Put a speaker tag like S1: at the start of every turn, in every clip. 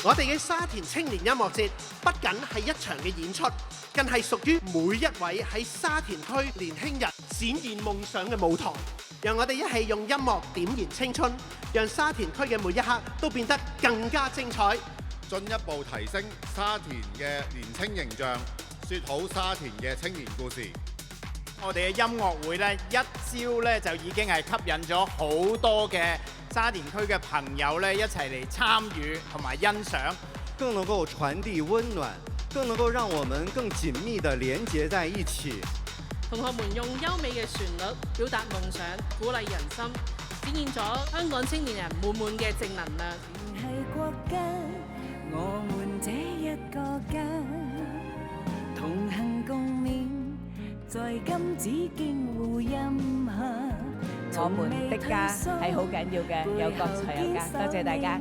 S1: 我哋嘅沙田青年音樂節不僅係一場嘅演出，更係屬於每一位喺沙田區年輕人展現夢想嘅舞台。讓我哋一起用音樂點燃青春，讓沙田區嘅每一刻都變得更加精彩，
S2: 進一步提升沙田嘅年青形象，説好沙田嘅青年故事。
S3: 我哋嘅音樂會咧，一朝咧就已經係吸引咗好多嘅沙田區嘅朋友咧一齊嚟參與同埋欣賞，
S4: 更能夠傳遞溫暖，更能夠讓我們更緊密地連結在一起。
S5: 同學們用優美嘅旋律表達夢想，鼓勵人心，展現咗香港青年人滿滿嘅正能量。
S6: 係國家，我們這一個家，同行共勉，在金紫荊護蔭下。
S7: 我們的家係好緊要嘅，有國才有家。多謝大家。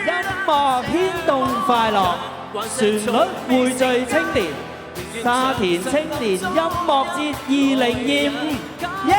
S8: 音樂牽動快樂，旋律匯聚青年，沙田青年音樂節2025，耶！